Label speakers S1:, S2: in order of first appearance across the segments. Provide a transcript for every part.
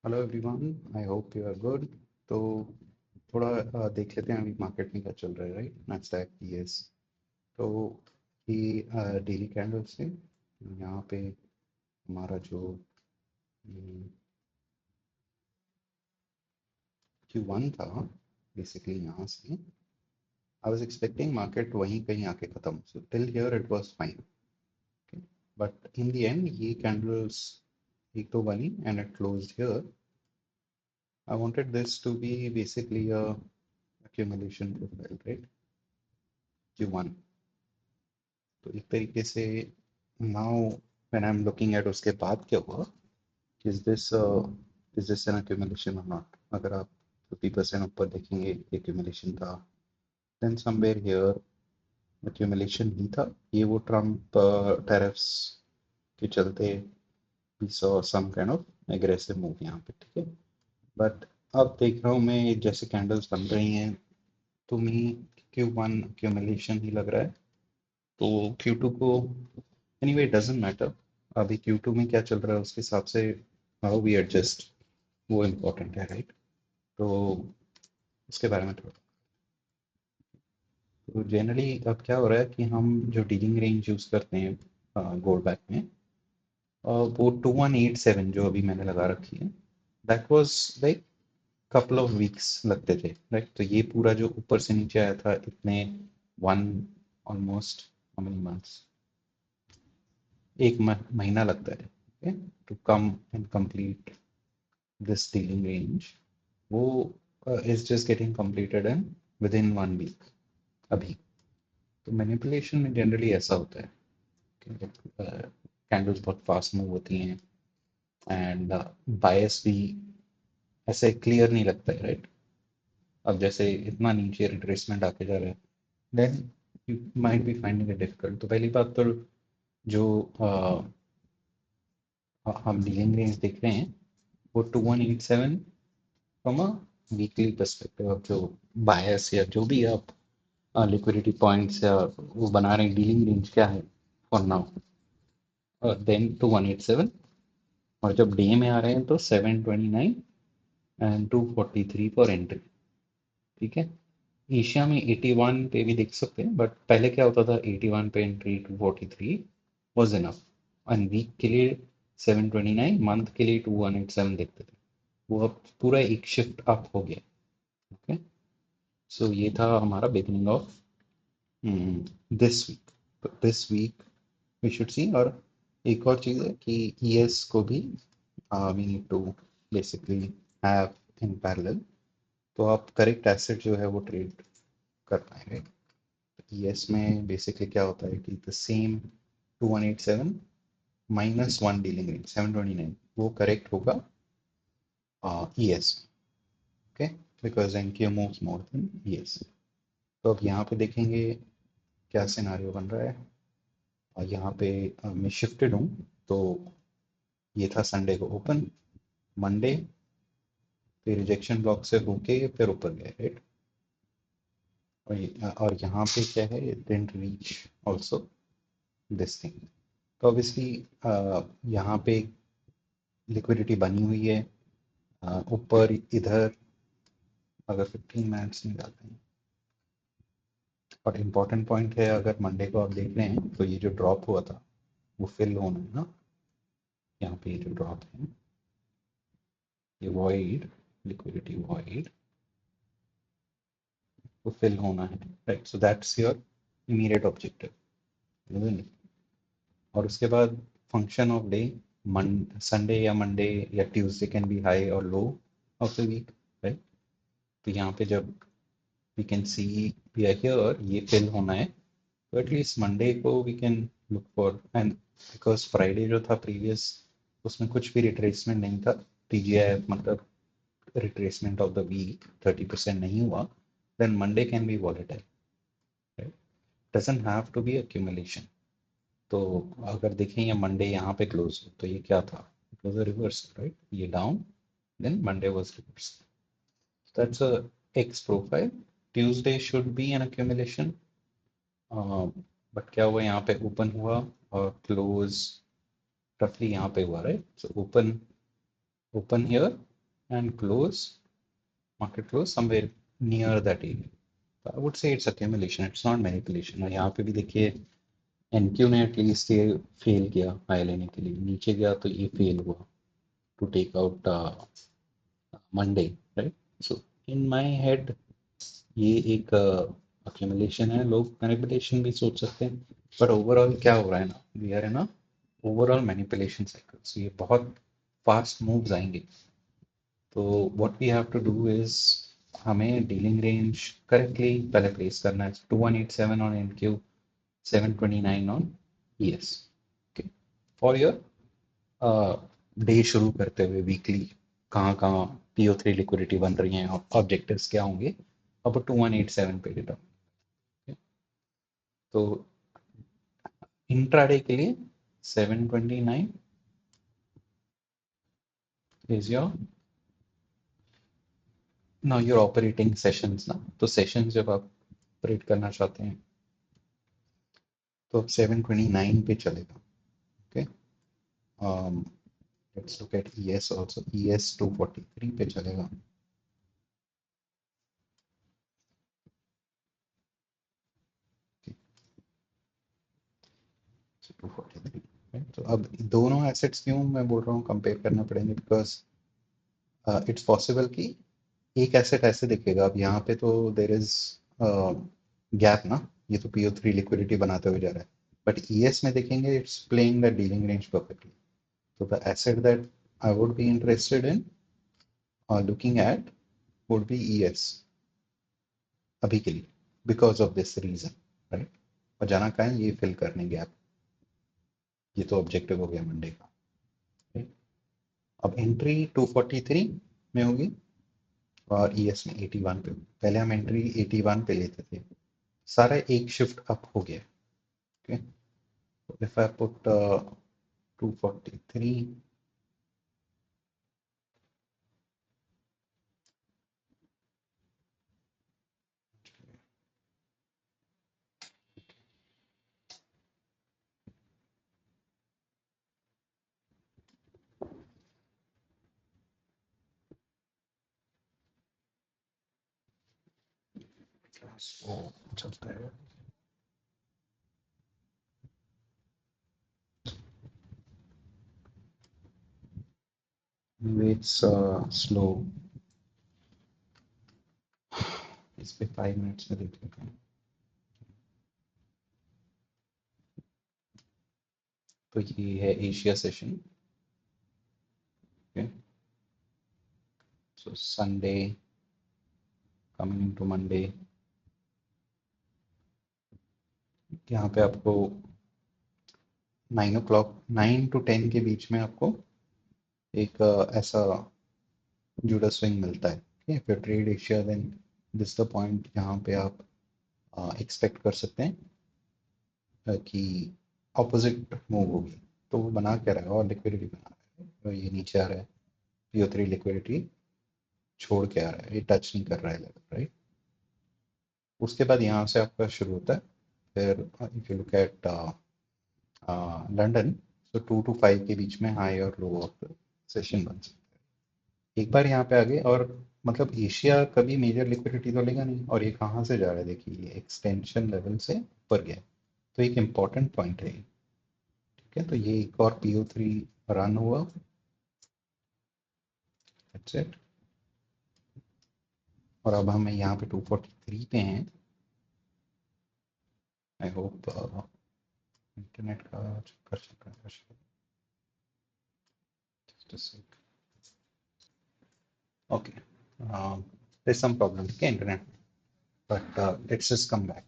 S1: Hello everyone, I hope you are good. तो थोड़ा देख लेते हैं अभी मार्केट में क्या चल रहा है, राइट? Nasdaq yes. तो ये डेली कैंडल से यहाँ पे हमारा जो Q1 था, बेसिकली यहाँ से आई वाज एक्सपेक्टिंग मार्केट वहीं कहीं आके खत्म, so till here it was fine, but in the end ये कैंडल्स एक तो बनी and it closed here. I wanted this to be basically a accumulation profile, right? Q1। तो एक तरीके से now when I am looking at उसके बाद क्या हुआ, is this is this an accumulation और नॉट? अगर आप 50% ऊपर देखेंगे accumulation था, देन समवेयर हियर accumulation ही था। ये वो ट्रम्प टैरिफ्स के चलते we saw some kind of aggressive move यहाँ पे, ठीक है। बट अब देख रहा हूँ मैं जैसे कैंडल्स बन रही हैं तो मी Q1 accumulation ही लग रहा है। तो Q2 को एनीवे इट डजंट मैटर, अभी Q2 में क्या चल रहा है उसके हिसाब से हाउ वी एडजस्ट वो इम्पोर्टेंट है, राइट? तो उसके बारे में थोड़ा, तो जनरली अब क्या हो रहा है कि हम जो डीलिंग रेंज यूज़ करते हैं गोल्ड बैक में, वो 2187 जो अभी मैंने लगा रखी है, that was like couple of weeks लगते थे, राइट? तो ये पूरा जो ऊपर से नीचे आया था इतने one almost how many months, एक महीना लगता है to come and complete this dealing range. वो is just getting completed in within 1 week अभी। तो मैनिपुलेशन में जनरली ऐसा होता है कि कैंडल्स बहुत फास्ट मूव होती हैं एंड बायस भी ऐसे क्लियर नहीं लगता है, राइट? अब जैसे इतना नीचे रिट्रेसमेंट आके जा रहा है, then you might be finding it difficult. तो पहली बात तो जो हम डीलिंग रेंज देख रहे हैं वो 2187 फ्रॉम अ वीकली परस्पेक्टिव। अब जो बायस या जो भी आप लिक्विडिटी पॉइंट्स या वो बना रहे हैं, डीलिंग रेंज क्या है फॉर नाउ, देन टू 187, और जब डे में आ रहे हैं तो 729 एंड 243 फॉर एंट्री, ठीक है। एशिया में 81 पे भी देख सकते हैं, बट पहले क्या होता था, 81 पे entry 243 was enough, and week के लिए 729, मंथ के लिए 2187 देखते थे। वो अब पूरा एक शिफ्ट अप हो गया, ओके। सो ये था हमारा बिगनिंग ऑफ दिस वीक। तो this week we should see. और एक और चीज़ है कि ईएस को भी we need to basically have in parallel, तो आप करेक्ट एसेट जो है वो ट्रेड कर पाएंगे। ईएस में बेसिकली क्या होता है कि the same 2187 minus one dealing rate 729, वो करेक्ट होगा ES, okay, because NQ moves more than ES. तो अब यहाँ पे देखेंगे क्या सिनारियो बन रहा है। और यहाँ पे मैं शिफ्टेड हूँ, तो ये था संडे को ओपन, मंडे फिर रिजेक्शन ब्लॉक से होके फिर ऊपर गए, राइट? और यहाँ पे क्या है, didn't reach also this thing. तो ऑब्वियसली यहाँ पे लिक्विडिटी बनी हुई है ऊपर इधर। अगर 15 मिनट्स निकालते हैं, और इम्पोर्टेंट पॉइंट है, अगर मंडे को आप देख रहे हैं तो ये जो ड्रॉप हुआ था वो फिल होना है ना। यहाँ पे ये जो ड्रॉप है, ये वॉइड, लिक्विडिटी वॉइड, वो फिल होना है, right? So that's your immediate objective. और उसके बाद फंक्शन ऑफ डे, संडे या मंडे या ट्यूसडे कैन बी हाई और low of the week, right? तो यहाँ पे जब we can see we are here, ये फिल होना है, तो एटलीस्ट मंडे को we can look for. And because Friday जो था प्रीवियस, उसमें कुछ भी रिट्रेसमेंट नहीं था, टीजीआई मतलब रिट्रेसमेंट ऑफ द वीक 30% नहीं हुआ, then Monday can be volatile, right? Doesn't have to be accumulation। तो अगर देखें ये मंडे यहाँ पे क्लोज हो तो ये क्या था, it was a reverse, right? ये down, then Monday was reverse, that's a X profile. Tuesday should be an accumulation, but क्या हुआ, यहाँ पे ओपन हुआ और क्लोज रफली यहाँ पे हुआ, right? So open, open here and close, market close somewhere near that area. So I would say it's accumulation, it's not manipulation. और यहाँ पे भी देखिए एनक्यू ने एटलीस्ट ये फेल किया हाई लेने के लिए, नीचे गया तो ये फेल हुआ to take out Monday, right? So in my head ये एक accumulation है, लोग मैनिपुलेशन भी सोच सकते हैं, पर ओवरऑल क्या हो रहा है ना, we are in a overall manipulation cycle, so ये बहुत फास्ट मूव्स आएंगे। तो what we have to do is हमें डीलिंग रेंज करेक्टली पहले प्लेस करना है। 2187 on NQ, 729 on ES. Okay, for your day शुरू करते हुए वीकली कहाँ कहाँ PO3 लिक्विडिटी बन रही हैं और ऑब्जेक्टिव्स क्या होंगे, अब 2187 पे डिटर्मिन। तो इंट्राडे के लिए 729 is your now your operating sessions ना। तो सेशंस जब आप ऑपरेट करना चाहते हैं तो अब 729 पे चलेगा। Okay, let's look at ES also, ES 243 पे चलेगा। 243, तो अब दोनों एसेट्स क्यों मैं बोल रहा हूँ कंपेयर करना पड़ेंगे, बिकॉज इट्स पॉसिबल कि एक एसेट ऐसे दिखेगा, अब यहाँ पे तो देर इज गैप ना, ये तो PO3 लिक्विडिटी बनाते हुए जा रहा है, बट ES में देखेंगे it's playing the dealing range perfectly. तो the asset that I would be interested in looking at would be ES अभी के लिए, because of this reason, right? और जाना कहाँ है, ये फिल करने गैप, ये तो ऑब्जेक्टिव हो गया मंडे का, right? अब एंट्री 243 में होगी और ES में 81 पे। पहले हम एंट्री 81 पे लेते थे, सारा एक शिफ्ट अप हो गया। ओके, इफ आई पुट 243, चलता है, इट्स स्लो, इस पे 5 मिनट्स में देख लेते हैं। तो ये है Asia session. Okay, so Sunday coming into Monday, यहाँ पे आपको 9 o'clock 9 to 10 के बीच में आपको एक ऐसा जुड़ा स्विंग मिलता है। ठीक है, trade Asia then this the point यहाँ पे आप एक्सपेक्ट कर सकते हैं कि ऑपोजिट मूव होगी। तो वो बना क्या रहा है, और लिक्विडिटी बना रहा है, तो ये नीचे आ रहा है, PO3 लिक्विडिटी छोड़ के आ रहा है, ये टच नहीं कर रहा है लेवल, राइट? उसके बाद यहाँ से आपका शुरू होता है, फिर if you look at London, तो 2 to 5 के बीच में हाई और लो ऑफ सेशन बन सकता है। एक बार यहाँ पे आ गए और मतलब एशिया कभी मेजर लिक्विडिटी तो लेगा नहीं, और ये कहाँ से जा रहा है, देखिए ये एक्सटेंशन लेवल से ऊपर गया, तो एक इम्पॉर्टेंट पॉइंट है। ठीक है, तो ये एक और PO3 रन हुआ, दैट्स इट। और अब हम यहाँ पे 243 पे हैं। आई होप इंटरनेट का चक्कर चक्कर चक्कर, just a sec. Okay, there's some problem with the internet, but let's just come back.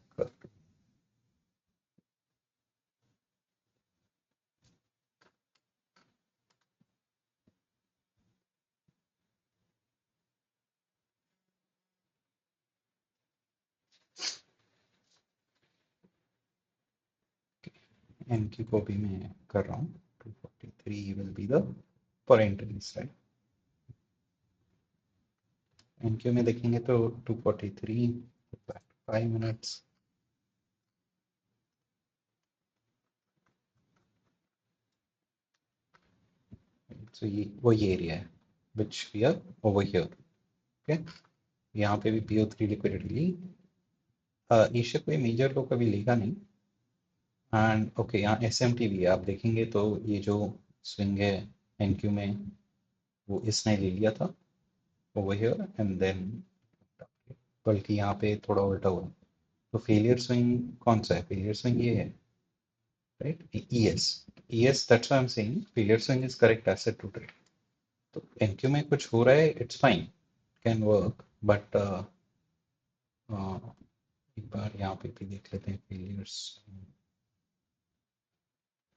S1: NQ को भी मैं कर रहा हूँ, 243 will be the for entries, right? NQ में देखेंगे तो 243 5 minutes, so ये वो ये एरिया है। Which we are over here. Okay, यहाँ पे भी PO3 लिक्विडिटी ली। एशिया कोई मेजर लो कभी लेगा नहीं। एंड ओके, यहाँ SMT भी है, आप देखेंगे तो ये जो स्विंग है NQ में, वो इसने ले लिया था ओवर हियर एंड देन, बल्कि यहाँ पे थोड़ा उल्टा हुआ। तो फेलियर स्विंग कौन सा है? फेलियर स्विंग ये है, right? ES that's why I am saying failure swing is correct asset to trade. तो NQ में कुछ हो रहा है, it's fine, can work, but एक बार यहाँ पे भी देख लेते हैं फेलियर्स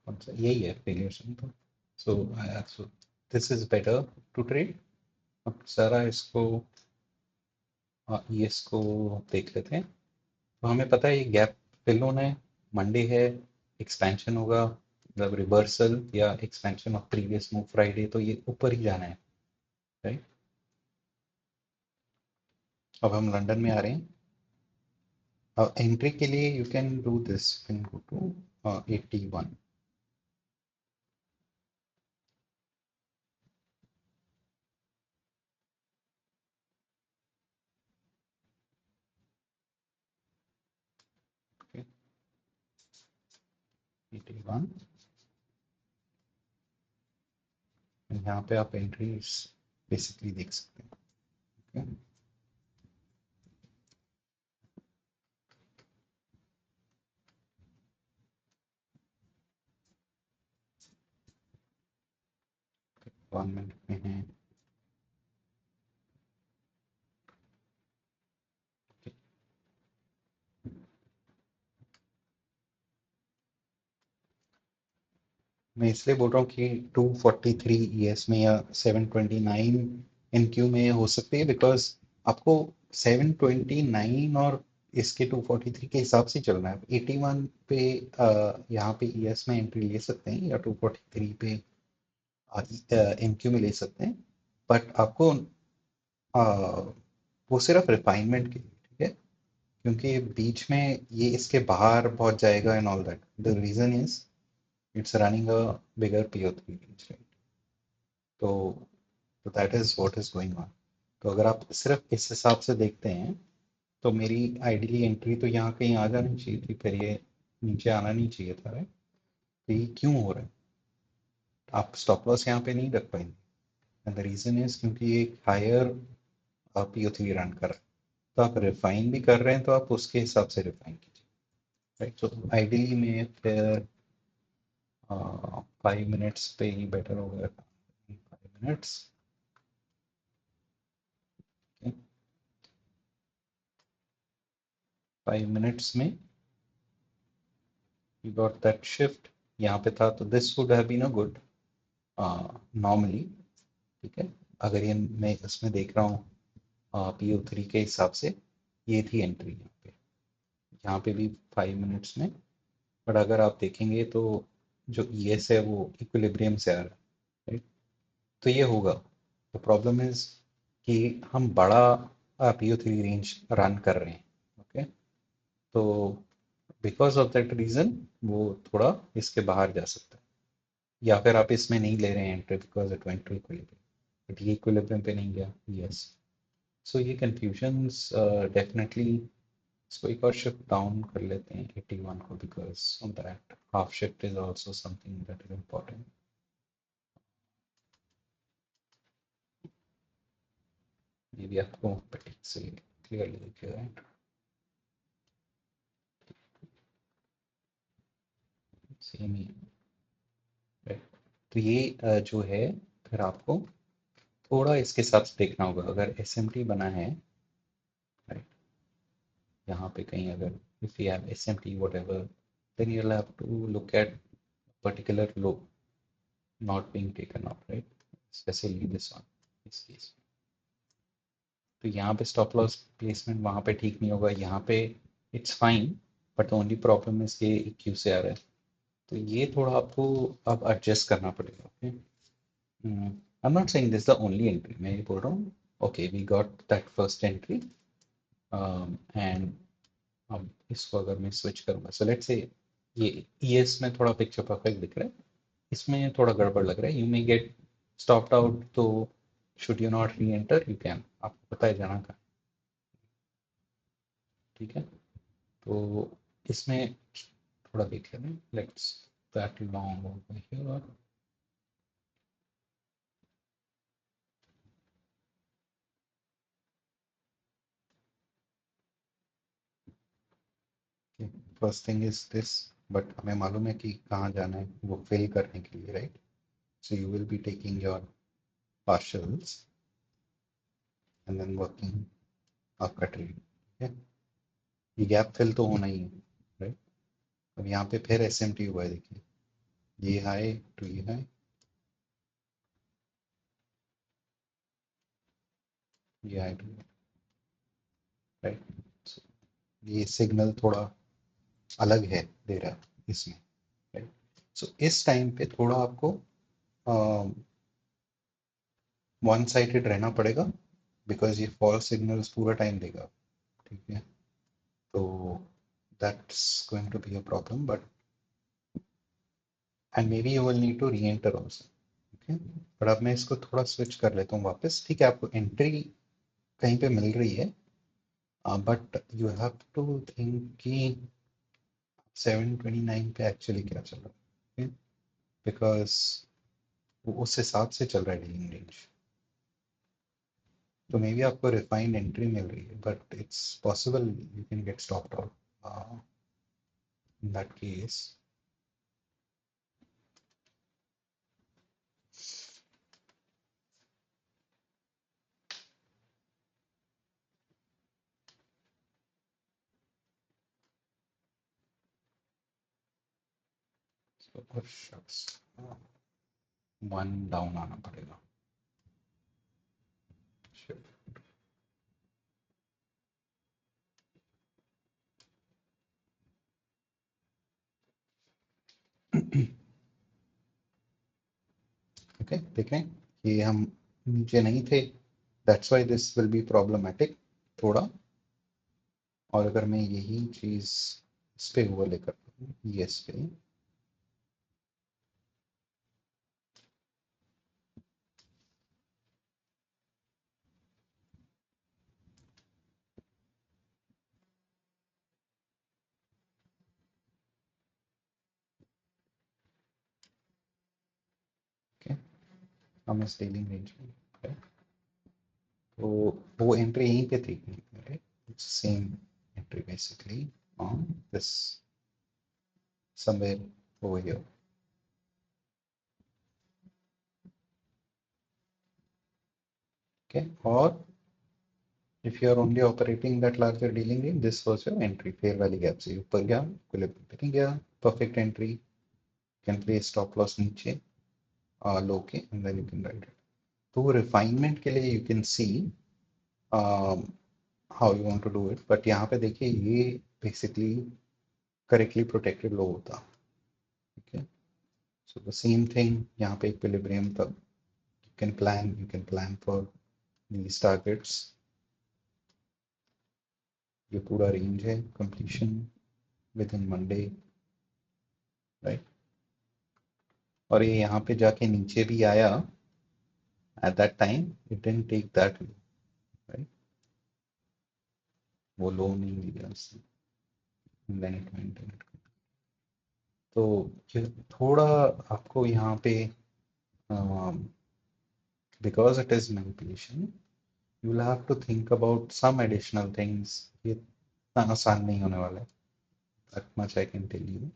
S1: कौन सा, यही है फेलियर स्विंग। तो so this is better to trade. अब सारा इसको ES को देख लेते हैं। तो हमें पता है ये गैप फिल होना है, मंडे है, एक्सपेंशन होगा, मतलब रिवर्सल या expansion of previous move Friday, तो ये ऊपर ही जाना है, राइट? अब हम लंदन में आ रहे हैं। अब एंट्री के लिए you can do this, can go to 81, okay, 81, यहाँ पे आप एंट्रीज बेसिकली देख सकते हैं। okay? 1 मिनट में है। मैं इसलिए बोल रहा हूँ कि 243 ES में या 729 NQ में हो सकती है, बिकॉज आपको 729 और इसके 243 के हिसाब से चलना है। 81 पे यहाँ पे ES में एंट्री ले सकते हैं या 243 पे NQ में ले सकते हैं, बट आपको वो सिर्फ रिफाइनमेंट के लिए, ठीक है? क्योंकि बीच में ये इसके बाहर पहुंच जाएगा and all that. The reason is it's running a bigger PO3 range, right? तो that is what is going on. तो अगर आप सिर्फ इस हिसाब से देखते हैं तो मेरी आइडियली एंट्री तो यहाँ कहीं आ जानी चाहिए थी, फिर ये नीचे आना नहीं चाहिए था, राइट? तो ये क्यों हो रहा है? आप स्टॉप लॉस यहाँ पे नहीं रख पाएंगे, एंड द रीजन इज क्योंकि ये हायर PO3 रन कर रहा है। तो आप रिफाइन भी कर रहे हैं तो आप उसके हिसाब से रिफाइन कीजिए, राइट? तो आइडियली में फिर 5 मिनट्स पे ही बेटर होगा। 5 मिनट्स, 5 मिनट्स में you got that shift यहाँ पे था, तो this would have been a good normally, ठीक है? अगर ये मैं इसमें देख रहा हूँ PO3 के हिसाब से, ये थी एंट्री यहाँ पे भी 5 मिनट्स में। बट अगर आप देखेंगे तो जो ES है वो इक्विलिब्रियम से आ रहा है, राइट? तो ये होगा। तो प्रॉब्लम इज कि हम बड़ा PO3 रेंज रन कर रहे हैं, ओके? तो बिकॉज ऑफ दैट रीजन वो थोड़ा इसके बाहर जा सकता है, या फिर आप इसमें नहीं ले रहे हैं entry because it went to equilibrium, but ये इक्विलिब्रियम पे नहीं गया। यस, सो ये कंफ्यूजन्स डेफिनेटली। इसको एक और शिफ्ट डाउन कर लेते हैं 81 को, because of that half shift is also something that is important. ये भी आपको फटीग से क्लियरली दिखेगा, राइट? सेम ही, राइट? तो ये जो है, फिर आपको थोड़ा इसके साथ देखना होगा। अगर SMT बना है, राइट, यहाँ पे कहीं अगर if you have SMT whatever, then you'll have to look at particular low not being taken up, right? Especially this one, इस case में। तो यहाँ पे स्टॉप लॉस प्लेसमेंट वहाँ पे ठीक नहीं होगा, यहाँ पे it's fine, but only problem is ये क्यू से आ रहा है। तो ये थोड़ा आपको अब एडजस्ट करना पड़ेगा, okay? I am not saying this the only entry, मैं ये बोल रहा हूँ okay we got that first entry, and अब इसको अगर मैं स्विच करूंगा, सो लेट्स से ये ES में थोड़ा पिक्चर परफेक्ट दिख रहा है, इसमें थोड़ा गड़बड़ लग रहा है, you may get stopped out. तो should you not reenter, you can, आपको पता है जाना का, ठीक है। तो इसमें थोड़ा देख लेते हैं, let's that long over here. First thing is this, but हमें मालूम है कि कहाँ जाना है वो फिल करने के लिए, right. So you will be taking your partials and then working आपका ट्रेड, ठीक है। ये गैप फिल तो होना ही है, राइट। अब यहाँ पे फिर एस एम टी हुआ है, देखिए ये हाई टू ये हाई, ये हाई टू, राइट। ये सिग्नल थोड़ा अलग है दे रहा है इसमें, राइट। सो इस टाइम पे थोड़ा आपको वन साइडेड रहना पड़ेगा, बिकॉज ये फॉल्स सिग्नल्स पूरा टाइम देगा, ठीक है। तो that's going to be a problem, but and maybe you will need to reenter also, ठीक है। पर अब मैं इसको थोड़ा स्विच कर लेता हूँ वापस, ठीक है। आपको एंट्री कहीं पे मिल रही है, but you have to think कि 729 पे एक्चुअली क्या चल रहा है, बिकॉज वो उस हिसाब से चल रहा है डीलिंग रेंज। तो मे बी आपको रिफाइंड एंट्री मिल रही है, but it's possible you can get stopped out in that case. One down आना पड़ेगा। ओके, देखें ये हम नीचे नहीं थे, that's why this will be problematic थोड़ा। और अगर मैं यही चीज इस पे हुआ लेकर यस पे, ओके, हम इस डीलिंग रेंज में, okay? तो वो एंट्री यहीं पे थी, it's same entry basically on this somewhere over here, okay। और if you are only operating that larger dealing range, this was your entry, fair value gap से ऊपर गया, equilibrium पे नहीं गया, perfect entry, you can place stop loss नीचे लो के, and then you can write it। तो refinement के लिए you can see how you want to do it, but यहाँ पे देखिए ये basically correctly protected लो होता, ठीक है। So the same thing यहाँ पे equilibrium तब you can plan for these targets। ये पूरा रेंज है completion within Monday, right. और ये यहाँ पे जाके नीचे भी आया, at that time it didn't take that, right. वो लो नहीं लिया उसने, देन इट वेंट इन। तो ये थोड़ा आपको यहाँ पे because it is manipulation, you will have to think about some additional things. ये इतना आसान नहीं होने वाला है, that much I can tell you.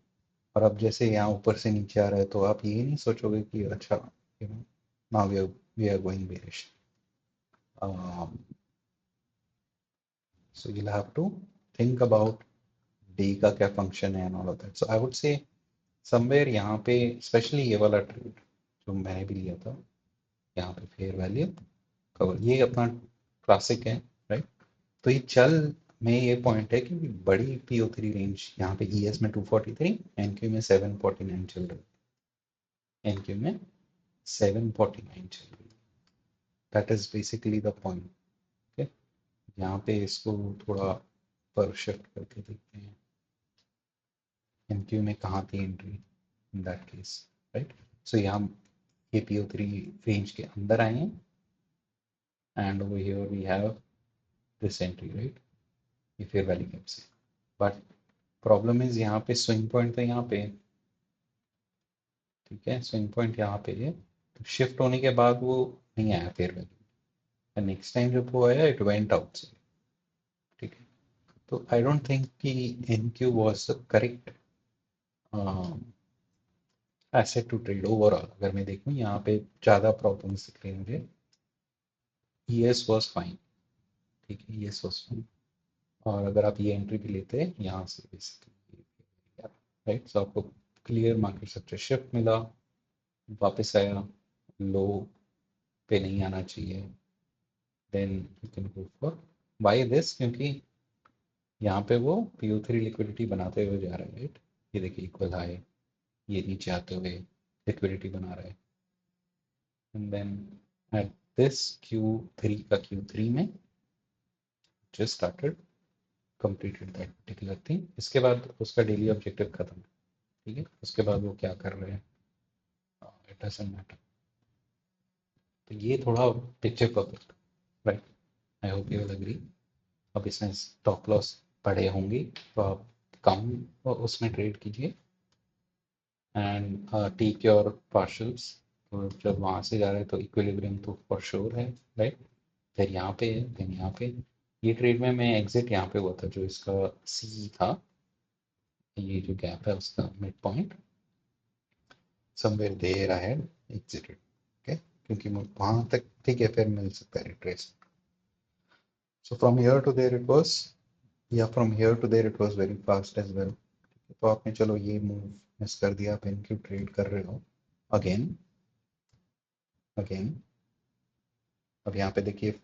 S1: और अब जैसे यहाँ ऊपर से नीचे आ रहा है, तो आप ये नहीं सोचोगे कि अच्छा, you know, now we are going bearish. So you'll have to think about D का क्या फंक्शन है and all of that. So I would say somewhere यहाँ पे स्पेशली ये वाला ट्रेड जो मैंने भी लिया था, यहाँ पे फेयर वैल्यू कवर, ये अपना क्लासिक है, राइट। तो ये चल में ये पॉइंट है कि बड़ी PO3 रेंज यहाँ पे ES में 243, NQ में 749 चल रही है, NQ में 749 चल रही है, that is basically the point, okay. यहाँ पे इसको थोड़ा पर शिफ्ट करके देखते हैं, एनक्यू में कहाँ थी entry in that case, right. So यहाँ ये PO3 रेंज के अंदर आए हैं, and over here we have this entry, right? ये फेयर वैल्यू गैप से, बट प्रॉब्लम इज यहाँ पे स्विंग पॉइंट तो यहाँ पे है, ठीक है, स्विंग पॉइंट यहाँ पे है, तो शिफ्ट होने के बाद वो नहीं आया फेयर वैल्यू, नेक्स्ट टाइम जब वो आया इट वेंट आउट से, ठीक है। तो आई डोंट थिंक कि N Q was the correct asset to trade overall. अगर मैं देखूँ यहाँ पे ज़्यादा प्रॉब्लम्स दिख रही है मुझे। ई एस वॉज फाइन, ठीक है, ई एस वॉज फाइन, और अगर आप ये एंट्री भी लेते हैं यहाँ से बेसिकली, राइट, सो आपको क्लियर मार्केट स्ट्रक्चर शिफ्ट मिला, वापस आया, लो पे नहीं आना चाहिए, then you can go for buy this, क्योंकि यहाँ पे वो PO3 लिक्विडिटी बनाते हुए जा रहा है, राइट। ये देखिए इक्वल हाई, ये नीचे आते हुए लिक्विडिटी बना रहा है, and then at this Q3 का Q3 में just started completed that particular thing. इसके बाद उसका डेली ऑब्जेक्टिव खत्म, ठीक है, उसके बाद वो क्या कर रहे हैं इट डजंट मैटर। तो ये थोड़ा picture perfect, right, I hope you will agree. अब इसमें स्टॉप लॉस बड़े होंगे तो आप कम उसमें ट्रेड कीजिए, एंड टेक योर पार्शल्स, तो जब वहाँ से जा रहे हैं तो इक्विलिब्रियम तो फॉर श्योर है, राइट। फिर यहाँ पे है, फिर यहाँ पे, ये ट्रेड में मैं एग्जिट यहाँ पे हुआ था, जो इसका सी था, ये जो गैप है उसका mid point somewhere there I had exited, okay, क्योंकि वहाँ तक ठीक है, फिर मिल सकता है retrace. So from here to there it was, या from here to there it was very fast as well. तो आपने चलो ये मूव मिस कर दिया, आप इनक्यू ट्रेड कर रहे हो अगेन अगेन। अब यहाँ पे देखिए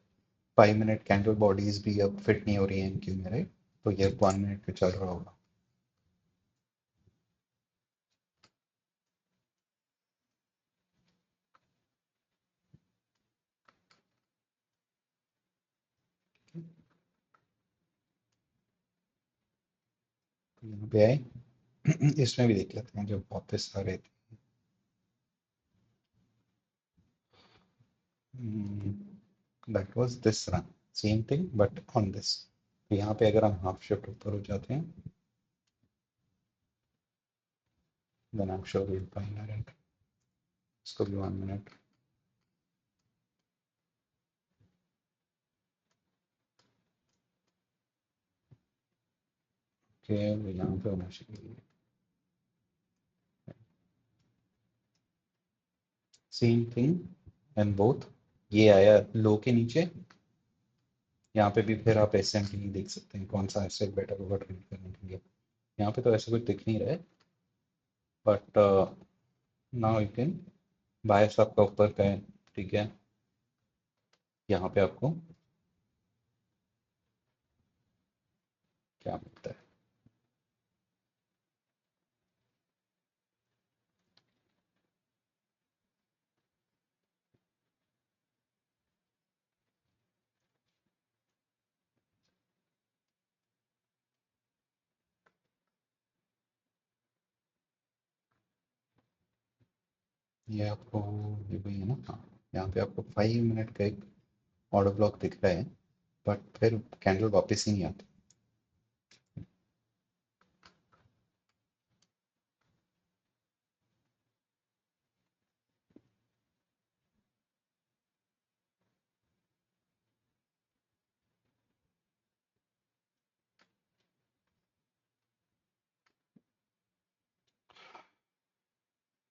S1: 5 मिनट कैंडल बॉडीज भी अब फिट नहीं हो रही है इनक्यू में, राइट, तो ये 1 मिनट पे चल रहा होगा। तो यहाँ पे आए इसमें भी देख लेते हैं जब वापस आ रहे थे, that was this run, same thing but on this. तो यहाँ पे अगर हम हाफ शिफ्ट ऊपर हो जाते हैं, then I am sure we will find our entry. इसको भी 1 मिनट, के यहाँ पे होना चाहिए सेम थिंग एंड बोथ। ये आया लो के नीचे, यहाँ पे भी फिर आप एसएमटी देख सकते हैं कौन सा एसेट बेटर होगा ट्रेड करने के लिए। यहाँ पे तो ऐसा कुछ दिख नहीं रहा है, बट नाउ यू कैन बायस आपका ऊपर का है, ठीक है, यहाँ पे आपको क्या मिलता है। ये आपको, ये वही है ना, हाँ, यहाँ पे आपको 5 मिनट का एक ऑर्डर ब्लॉक दिख रहा है, बट फिर कैंडल वापस ही नहीं आती।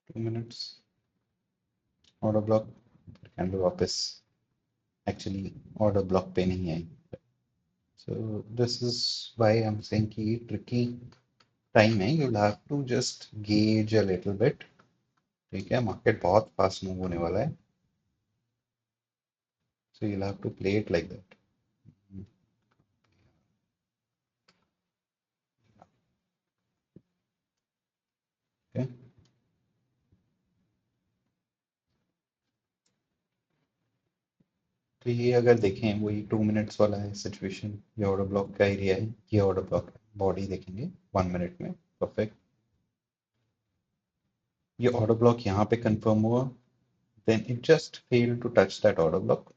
S1: 2 मिनट्स ऑर्डर ब्लॉक, कैंडल वापस एक्चुअली ऑर्डर ब्लॉक पे नहीं आई। So this is why I am saying कि ट्रिकी टाइम है, you will have to just gauge a little bit, ठीक है, मार्केट बहुत फास्ट मूव होने वाला है, so you will have to play it like that, okay. तो ये अगर देखें वही 2 मिनट्स वाला है सिचुएशन, ये ऑर्डर ब्लॉक का एरिया है, ये ऑर्डर ब्लॉक बॉडी देखेंगे 1 मिनट में, परफेक्ट। ये ऑर्डर ब्लॉक यहाँ पे कंफर्म हुआ, then it just fail to touch that order block,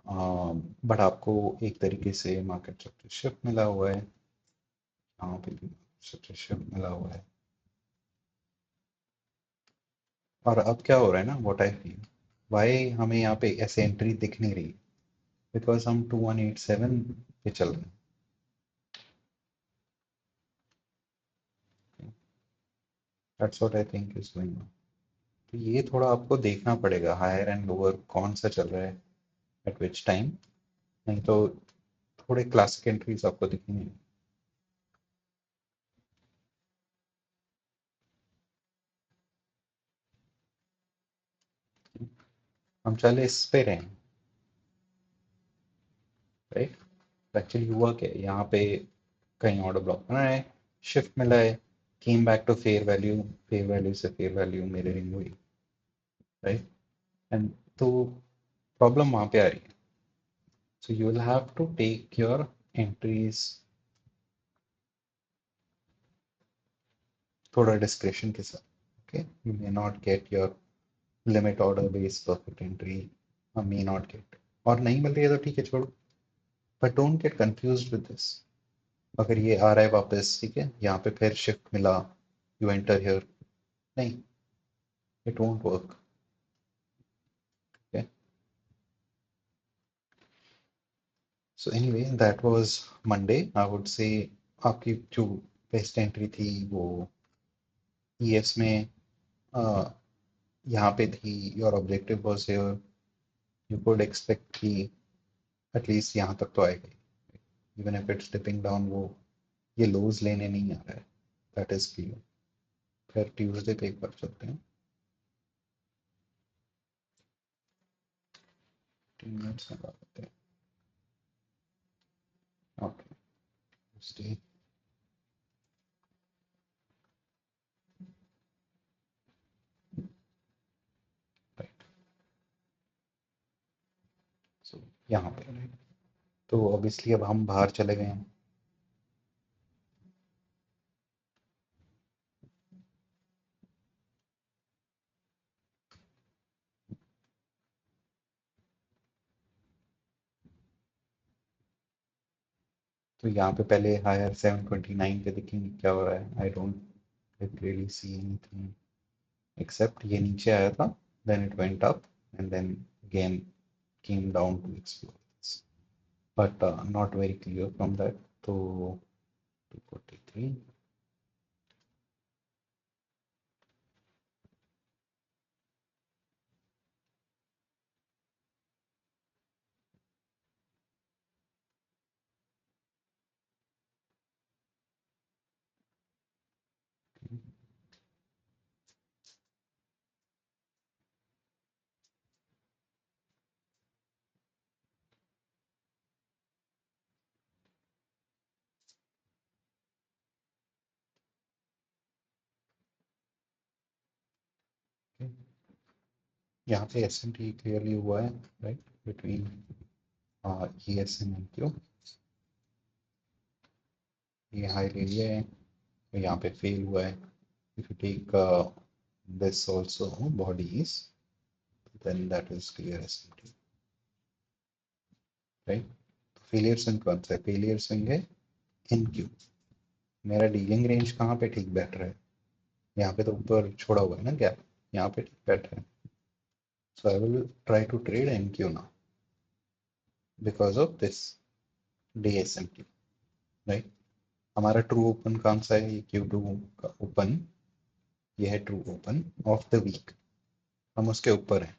S1: but आपको एक तरीके से मार्केट स्ट्रक्चर शिफ्ट मिला हुआ है, यहाँ पे भी स्ट्रक्चर शिफ्ट मिला हुआ है। और अब क्या हो रहा है ना, व्हाट आई फील, वाई हमें यहाँ पे ऐसे एंट्री दिख नहीं रही, बिकॉज हम 2187 पे चल रहे हैं। That's what I think is going on. तो ये थोड़ा आपको देखना पड़ेगा हायर एंड लोअर कौन सा चल रहा है एट विच टाइम, नहीं तो थोड़े क्लासिक एंट्रीज आपको दिखेंगे। हम चले इस पे रहे, राइट। एक्चुअली हुआ क्या है, यहाँ पे कहीं ऑर्डर ब्लॉक बना है, शिफ्ट मिला है, came back to fair value से फेयर वैल्यू मिररिंग हुई, राइट। एंड तो प्रॉब्लम वहाँ पे आ रही है, so you will have to take your entries थोड़ा डिस्क्रिप्शन के साथ, okay. You may not get your limit order based perfect entry, may not get, और नहीं मिल रही है तो ठीक है छोड़ो, but don't get confused with this. अगर ये आ रहा है वापस, ठीक है, यहाँ पे फिर शिफ्ट मिला, यू एंटर हियर, नहीं, it won't work, okay. So anyway that was Monday, I would से आपकी जो बेस्ट एंट्री थी वो ईएस में, uh, यहाँ पे थी, your objective was here, you could expect कि एटलीस्ट यहाँ तक तो आएगा, even if it's dipping down, वो ये लोज लेने नहीं आ रहा है, दैट इज क्लियर। फिर ट्यूसडे पे एक बार चलते हैं, 3 मिनट्स में बात करते हैं, ओके। ट्यूसडे, राइट, सो यहाँ पे राइट, तो ऑब्वियसली अब हम बाहर चले गए हैं, तो यहाँ पे पहले हायर 729 पे देखेंगे क्या हो रहा है। I don't really see anything except ये नीचे आया था, then it went up and then again came down to explore this, but not very clear from that. So 243, okay. यहाँ पे एस एन टी क्लियरली हुआ है, right, between E S N and Q, ये high ले लिया है, तो यहाँ पे फेल हुआ है। If you take this also bodies, then that is clear S N T, right. Failure swing कौन सा है, फेलियर स्विंग है इन क्यू। मेरा डीलिंग रेंज कहाँ पे ठीक बैठ रहा है, यहाँ पे तो ऊपर छोड़ा हुआ है ना गैप, यहाँ पे ठीक बैठ रहा है। So I will try to trade NQ now because of this DSMT, right? हमारा ट्रू ओपन कौन सा है, ये Q2 का ओपन, ये है true open of the week, हम उसके ऊपर हैं,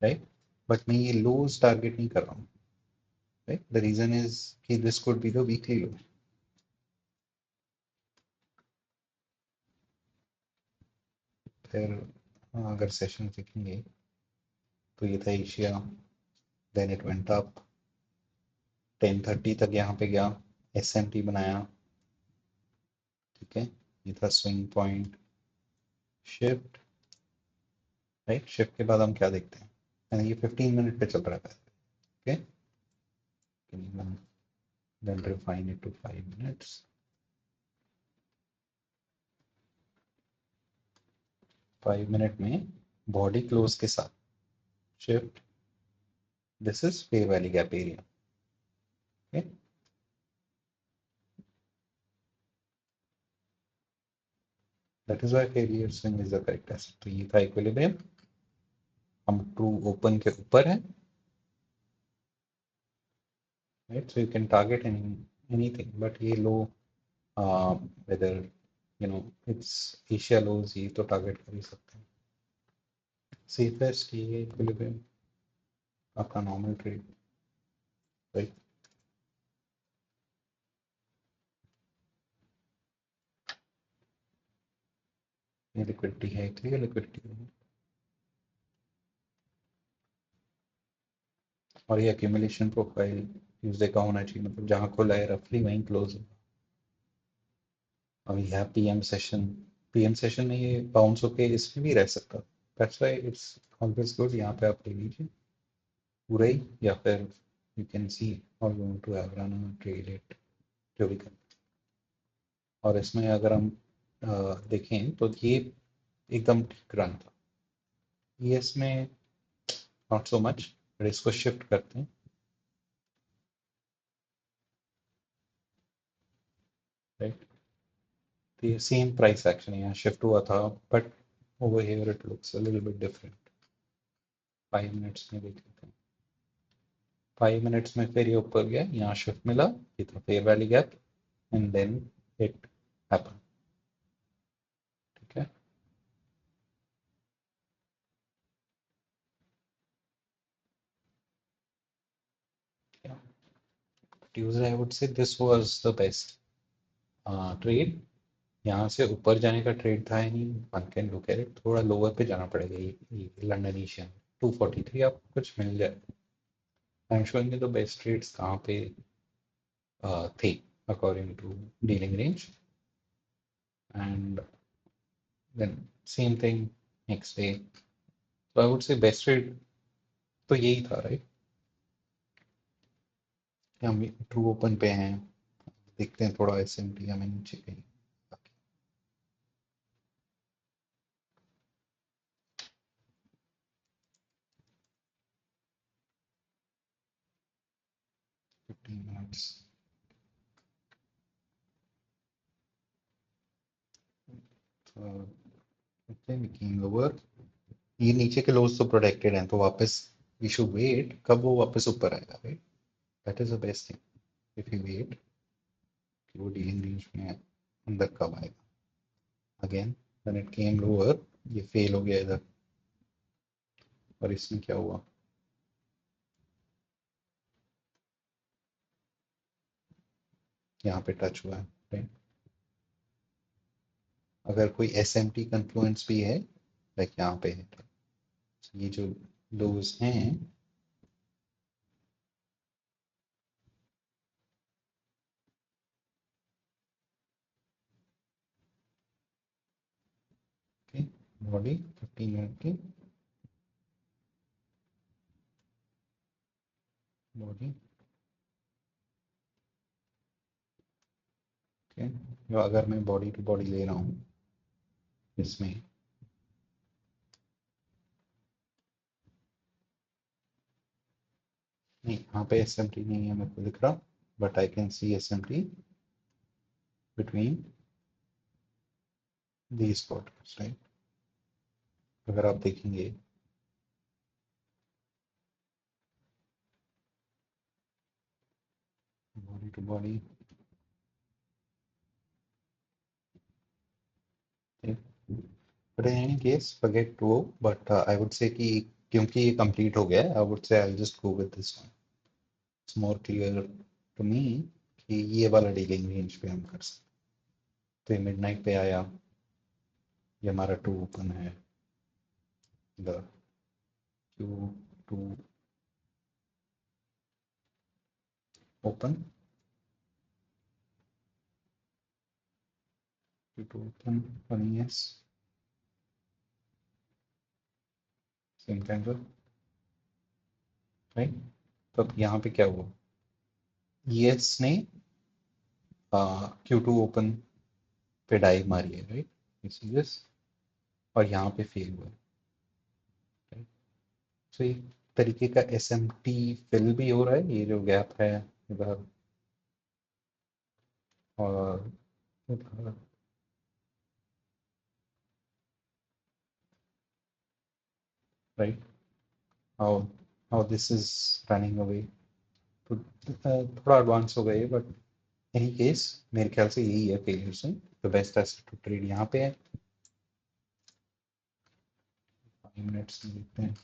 S1: राइट। बट मैं ये लोज टारगेट नहीं कर रहा हूँ, राइट। द रीजन इज कि this could be the weekly low. फिर अगर सेशन देखेंगे तो ये था Asia, then it went up 10:30 तक, यहाँ पे गया, एसएमटी बनाया, ठीक है, ये था swing point, shift, right. Shift के बाद हम क्या देखते हैं, यानी ये 15 मिनट पे चल रहा है, okay, then refine it to 5 minutes, 5 minute में बॉडी क्लोज के साथ shift, This is fair value gap area. Okay, that is why failure swing is the correct asset. तो ये था इक्विलिब्रियम, हम ट्रू ओपन के ऊपर है, right? So you can target anything, but ये लो whether you know it's Asia lows, ये तो target कर ही सकते हैं. Safest ये इक्विलिब्रियम आपका नॉर्मल ट्रेड, राइट? ये लिक्विडिटी है, क्लियर लिक्विडिटी है, और ये एक्यूमुलेशन प्रोफाइल ट्यूसडे का होना चाहिए, मतलब जहाँ खुला है रफली वहीं क्लोज है. अभी है पीएम सेशन में ये बाउंस होके इसमें भी रह सकता. That's why it's always good, यहाँ पे आप ले लीजिए पूरा ही, या फिर you can see how you want to have run trade it, जो भी कर. और इसमें अगर हम देखें तो ये एकदम ठीक रन था. ये इसमें नॉट सो मच, बट इसको शिफ्ट करते हैं, राइट? तो ये सेम प्राइस एक्शन यहाँ शिफ्ट हुआ था, but over here it looks a little bit different. 5 minutes में देख लेते हैं. 5 मिनट्स में फिर ये ऊपर गया, यहाँ शिफ्ट मिला, ये था fair value gap, and then it happen. ठीक है, Tuesday I would say this was the best trade. यहाँ से ऊपर जाने का ट्रेड था ही नहीं, one can look at it, थोड़ा लोअर पे जाना पड़ेगा. ये लंदन एशियन 243 आपको कुछ मिल जाए. I am showing you the best trades कहाँ पे थे according to dealing range, and then same thing next day. तो I would say best trade तो यही था, राइट? हम ट्रू ओपन पे हैं, देखते हैं थोड़ा एसएमटी हमें नीचे कहीं. 15 मिनट्स, लोअर, ये नीचे के लोज तो प्रोटेक्टेड हैं, तो वापस वी शुड वेट कब वो वापस ऊपर आएगा, right? That is the best thing, if you wait कि वो डीलिंग रेंज में अंदर कब आएगा. Again when it came lower, ये फेल हो गया इधर, और इसमें क्या हुआ, यहाँ पे टच हुआ है, राइट? अगर कोई एस एम टी कन्फ्लुएंस भी है, लाइक यहाँ पे है, ये जो लोज हैं, बॉडी 15 मिनट की बॉडी, जो अगर मैं बॉडी टू बॉडी ले रहा हूँ इसमें, नहीं यहाँ पे एस एम टी नहीं है मेरे को दिख रहा, but I can see S M T between these quarters, right? अगर आप देखेंगे body to body, but in any case forget to, but I would say कि क्योंकि ये कंप्लीट हो गया है, I would say I just go with this one. It's more clear to me कि ये वाला डीलिंग रेंज पे हम कर सकते. तो ये मिडनाइट पे आया, ये हमारा टू ओपन है, the Q two open, Q two open one S, same candle, right? तो अब यहाँ पे क्या हुआ, यस ने क्यू टू ओपन पे डाइव मारी है, राइट? इसी दिस, और यहाँ पे फेल हुआ है, राइट? सो तरीके का SMT फिल भी हो रहा है, ये जो गैप है इधर और इधर, right? How how this is running away, तो थोड़ा एडवांस हो गए, बट एनी केस मेरे ख्याल से यही है फेलियर से the best asset to trade यहाँ पे है। 5 मिनट्स देखते हैं।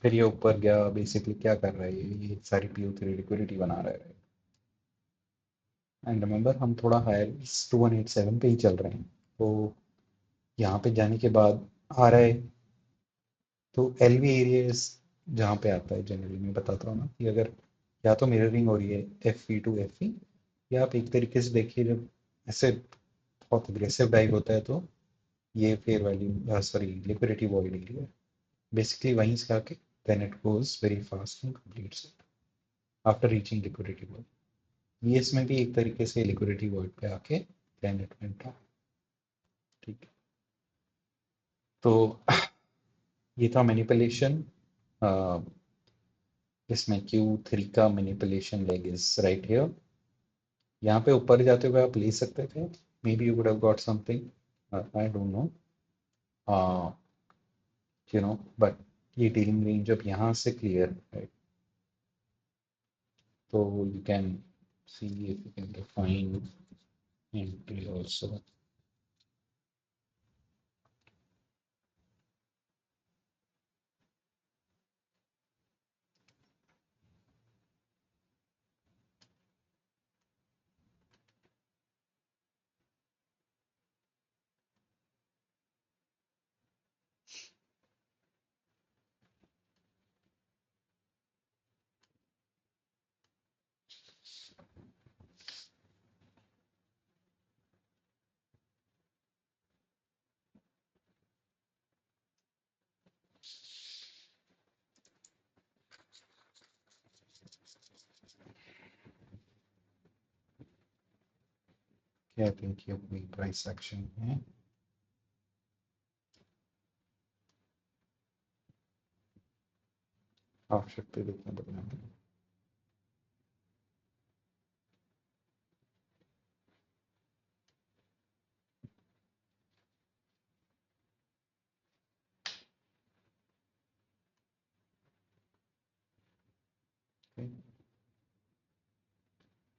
S1: फिर ये ऊपर गया, बेसिकली क्या कर रहा है ये सारी PO3 लिक्विडिटी बना रहा है। एंड रिमेंबर हम थोड़ा हायर 2187 पे ही चल रहे हैं, तो यहाँ पे जाने के बाद आ रहा है, तो LV एरिया जहाँ पे आता है जनरली मैं बताता हूँ ना कि अगर या तो मिररिंग हो रही है FE to FE, या आप एक तरीके से देखिए जब ऐसे बहुत अग्रेसिव डाइव होता है तो ये fair value sorry liquidity void area basically वहीं से आके then it goes very fast and completes it after reaching liquidity void. ES में भी एक तरीके से लिक्विडिटी वॉइड पे आके देन इट वेंट अप। ठीक है, तो ये था मैनिपुलेशन। इसमें Q3 का manipulation leg is right here. यहाँ पे ऊपर जाते हुए आप ले सकते थे, may be you would have got something, I don't know, you know, but ये डीलिंग रेंज अब यहाँ से क्लियर है, तो you can see if you can define entry also. क्या थिंक ये कोई प्राइस एक्शन है? हाफ शिफ्ट पे देखना पड़ेगा।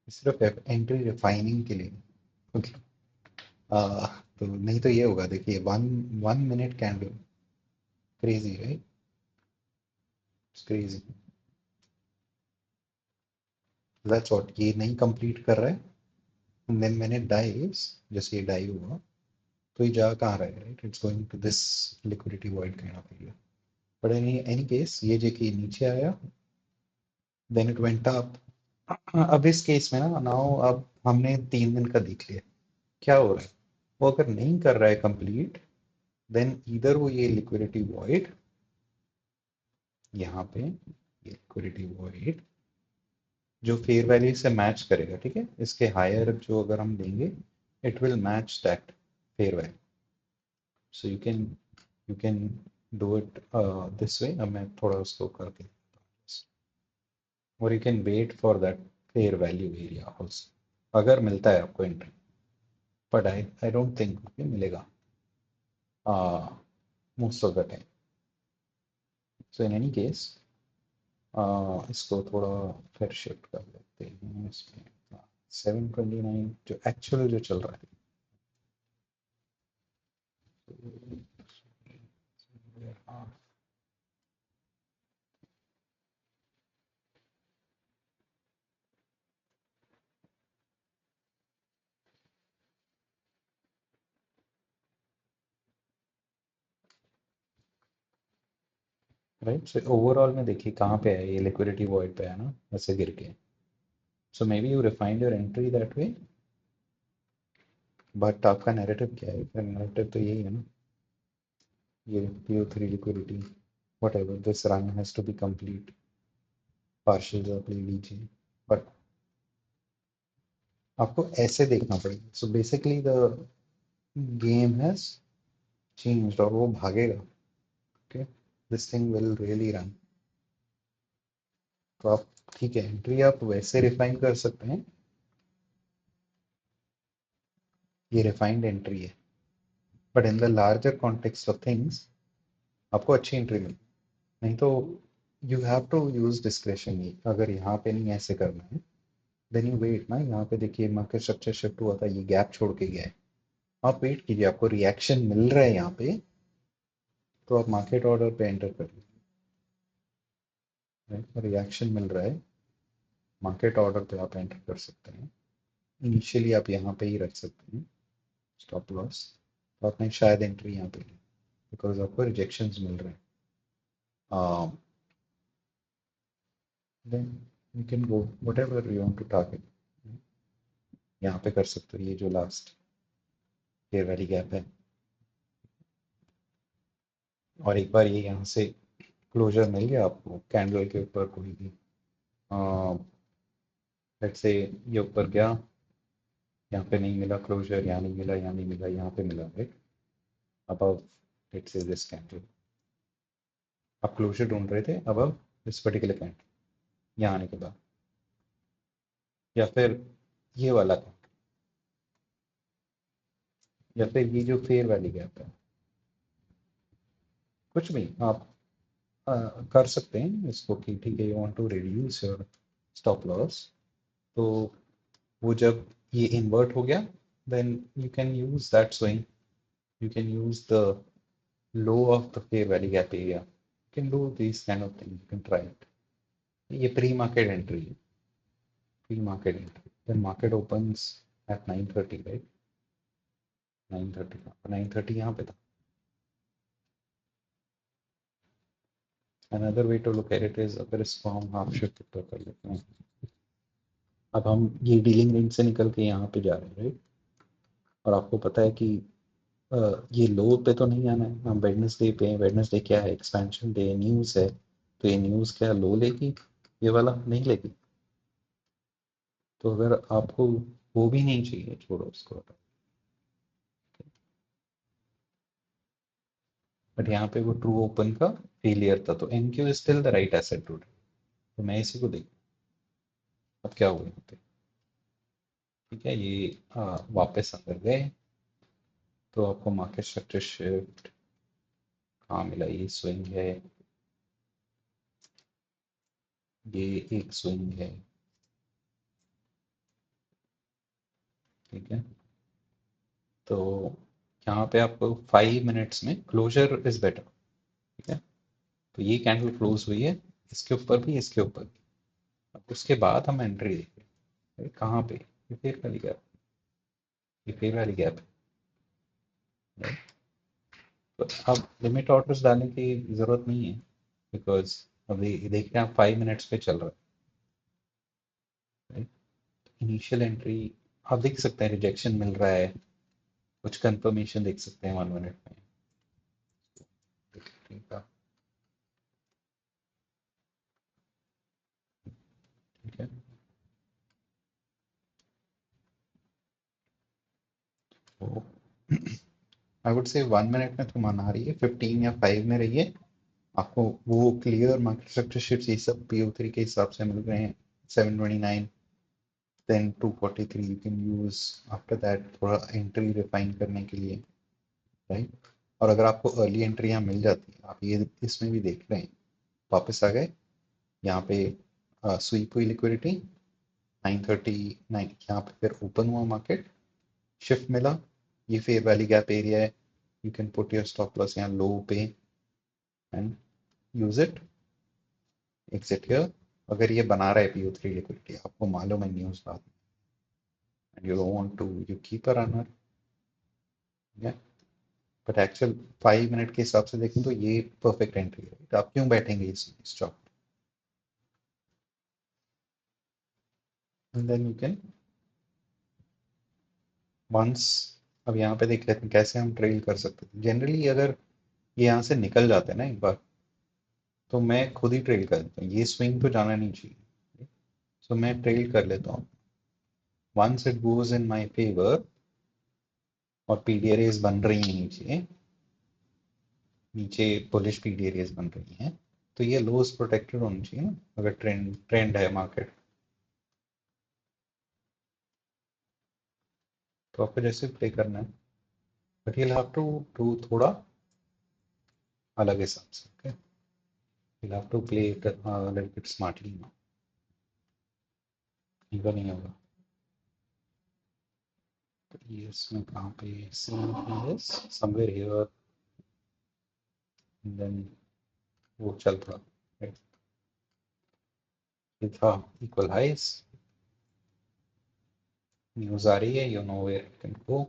S1: सिर्फ एंट्री रिफाइनिंग के लिए, ओके। तो नहीं तो ये होगा, देखिए 1 1 minute candle, crazy right, crazy. That's what ये नहीं कंप्लीट कर रहा है, देन मैंने डाइस, जैसे ये डाई हुआ तो ये जा कहाँ रहा है, right? It's going to this liquidity void kind of area, but any any case ये जो कि नीचे आया देन इट वेंट अप। अब इस केस में ना नाउ अब हमने 3 दिन का देख लिया, क्या हो रहा है, वो अगर नहीं कर रहा है कंप्लीट, देन इधर वो ये लिक्विडिटी वॉइड यहाँ पे, ये लिक्विडिटी वॉइड जो फेयर वैल्यू से मैच करेगा, ठीक है, इसके हायर जो अगर हम देंगे it will match that fair value, so you can do it this way. अब मैं थोड़ा उसको करके, और you can wait for that fair value area also अगर मिलता है आपको entry, but I don't think मिलेगा most of the time. So in any case इसको थोड़ा फिर शिफ्ट कर लेते हैं इसमें, 729 जो एक्चुअल जो चल रहा है। राइट, सो ओवरऑल में देखिए कहाँ पे है, ये लिक्विडिटी वॉइड पे है ना, ऐसे गिर के, so maybe you refined your entry that way, but आपका नैरेटिव क्या है? फिर नैरेटिव तो यही है ना, ये PO3 liquidity whatever this run has to be complete, partials आप ले लीजिए, बट आपको ऐसे देखना पड़ेगा। So basically the game has changed और वो भागेगा। Okay, this thing will really run. तो आप ठीक है, एंट्री आप वैसे रिफाइन कर सकते हैं, ये रिफाइंड एंट्री है, but in the larger context of things आपको अच्छी एंट्री मिली। नहीं तो you have to use discretion. अगर यहाँ पे नहीं ऐसे करना है, देन यू वेट ना। यहाँ पे देखिए मार्केट स्ट्रक्चर शिफ्ट हुआ था, ये गैप छोड़ के गया है। आप वेट कीजिए, आपको रिएक्शन मिल रहा है यहाँ पे, तो आप मार्केट ऑर्डर पे एंटर कर लीजिए। रिएक्शन मिल रहा है, मार्केट ऑर्डर पे आप एंटर कर सकते हैं। इनिशियली आप यहाँ पे ही रख सकते हैं स्टॉप लॉस। तो आपने शायद एंट्री यहाँ पे ली, बिकॉज आपको रिजेक्शंस मिल रहे हैं। Then you can go whatever you want to target, यहाँ पे कर सकते हो। ये जो लास्ट फेयर वैली गैप है, और एक बार ये यहाँ से क्लोजर मिल गया आपको कैंडल के ऊपर कोई भी, लेट्स से ये ऊपर गया, यहाँ पे नहीं मिला क्लोजर, यहाँ नहीं मिला, यहाँ नहीं मिला, यहाँ पे मिला, right above, let's say this candle. आप क्लोजर ढूंढ रहे थे अबव दिस पर्टिकुलर कैंडल, यहाँ आने के बाद, या फिर ये वाला था, या फिर ये जो फेयर वैली गैप है, कुछ भी आप कर सकते हैं इसको कि ठीक है, you want to reduce your stop loss. तो वो जब ये इन्वर्ट हो गया, then you can use that swing, you can use the low of the fair value gap area. You can do these kind of things. You can try it. ये pre-market entry है, pre-market entry. Then market opens at 9:30, right? 9:30 9:30 यहाँ पे था. Another way to look at it is अगर इसको हम half shift ऊपर कर लेते हैं, अब हम ये डीलिंग रेंज से निकल के यहाँ पे जा रहे हैं, राइट? और आपको पता है कि ये लो पे तो नहीं आना है, हम वेडनेसडे पे हैं। वेडनेसडे क्या है? एक्सपेंशन डे, न्यूज़ है। तो ये न्यूज़ क्या लो लेगी? ये वाला नहीं लेगी। तो अगर आपको वो भी नहीं चाहिए, छोड़ो उसको। बट यहाँ पे वो ट्रू ओपन का फेलियर था, तो NQ is still the right asset to. तो मैं इसी को देख, अब क्या हुआ यहाँ पे? ठीक है, ये वापस अंदर गए, तो आपको मार्केट स्ट्रक्चर शिफ्ट कहाँ मिला? ये स्विंग है, ये एक स्विंग है, ठीक है। तो यहाँ पे आपको 5 मिनट्स में क्लोजर इज बेटर, ठीक है। तो ये कैंडल क्लोज हुई है, इसके ऊपर भी, इसके ऊपर भी। अब उसके बाद हम एंट्री देखें कहाँ पे? ये फेयर वाली गैप, ये फेयर वाली गैप है। तो अब लिमिट ऑर्डर्स डालने की जरूरत नहीं है, बिकॉज अभी देखते हैं, आप 5 मिनट्स पे चल रहा है। इनिशियल एंट्री आप देख सकते हैं, रिजेक्शन मिल रहा है, कुछ कंफर्मेशन देख सकते हैं 1 मिनट में। ठीक है, ठीक है। तो आई वुड से 1 मिनट में तो मना रही है, 15 या 5 में रहिए। आपको वो क्लियर मार्केट स्ट्रक्चर शीट्स ये सब PO3 के हिसाब से मिल रहे हैं। 729, then 243 you can use after that, थोड़ा एंट्री रिफाइन करने के लिए, राइट। और अगर आपको अर्ली एंट्री यहाँ मिल जाती है, आप ये इसमें भी देख रहे हैं, वापस आ गए यहाँ पे, स्वीप हुई लिक्विडिटी 9:39, यहाँ पे फिर ओपन हुआ मार्केट, शिफ्ट मिला, ये फेयर वैली गैप एरिया है। You can put your stop loss यहाँ लो पे and use it, exit here. अगर ये बना रहा है PO3 लिक्विडिटी, आपको मालूम है न्यूज बाद में, and you don't want to, you keep a runner, but actual 5 minute के हिसाब से देखें तो ये परफेक्ट एंट्री है। तो आप क्यों बैठेंगे इस stock? And then you can once, अब यहाँ पे देख लेते हैं कैसे हम ट्रेल कर सकते हैं। जनरली अगर ये यहाँ से निकल जाते हैं ना एक बार, तो मैं खुद ही ट्रेल कर देता हूँ, ये स्विंग तो जाना नहीं चाहिए, सो मैं ट्रेल कर लेता हूँ। Once it goes in my favour, और पीडी एरियाज बन रही हैं नीचे, नीचे बुलिश पीडी एरियाज बन रही हैं, तो ये लोज प्रोटेक्टेड होनी चाहिए ना, अगर ट्रेंड ट्रेंड है मार्केट। तो आपको जैसे प्ले करना है, but you'll have to do थोड़ा अलग हिसाब से, okay. you'll have to play it a little bit smartly now। इनका नहीं होगा। तो ये इसमें कहाँ पे समवेयर हियर, देन वो चल पड़ा, right? ये था इक्वल हाइस, न्यूज आ रही है, you know where you can go.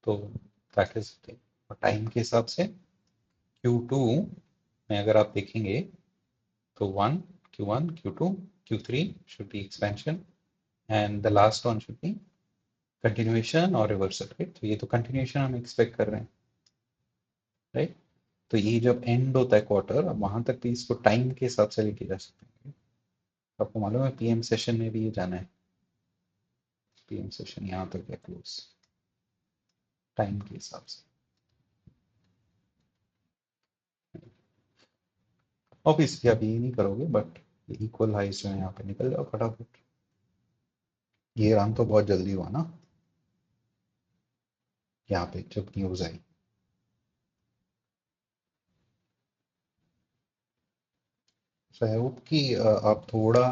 S1: तो दैट इज टाइम के हिसाब से Q2 में अगर आप देखेंगे तो Q1 Q2 Q3 should be expansion and the last one should be continuation और रिवर्सल, राइट। तो ये तो कंटिन्यूएशन हम एक्सपेक्ट कर रहे हैं, राइट। तो ये जब एंड होता है क्वार्टर, अब वहां तक भी इसको टाइम के हिसाब से लेके जा सकते हैं। आपको मालूम है पीएम सेशन में भी ये जाना है, पीएम सेशन यहाँ तक है क्लोज टाइम के हिसाब से। ऑब्वियसली आप ये नहीं करोगे, बट इक्वल हाइस जो है यहाँ पे निकल जाओ फटाफट। ये रन तो बहुत जल्दी हुआ ना, यहाँ पे जब news I. So I hope कि आप थोड़ा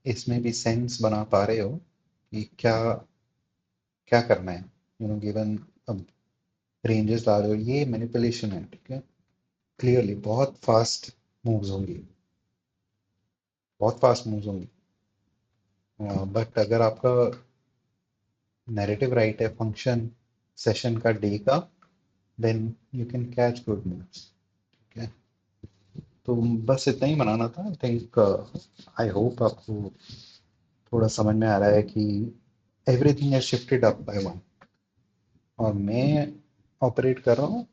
S1: इसमें भी सेंस बना पा रहे हो कि क्या क्या करना है, गिवन अब रेंजेस ला रहे हो, ये मैनिपुलेशन है, ठीक है। क्लियरली बहुत फास्ट मूव्स होंगी, बहुत फास्ट मूव्स होंगी, बट अगर आपका नैरेटिव राइट है फंक्शन सेशन का डे का, then you can catch good moves, ठीक है। तो बस इतना ही बनाना था। आई थिंक, आई होप आपको थोड़ा समझ में आ रहा है कि everything has shifted up by one, और मैं ऑपरेट कर रहा हूँ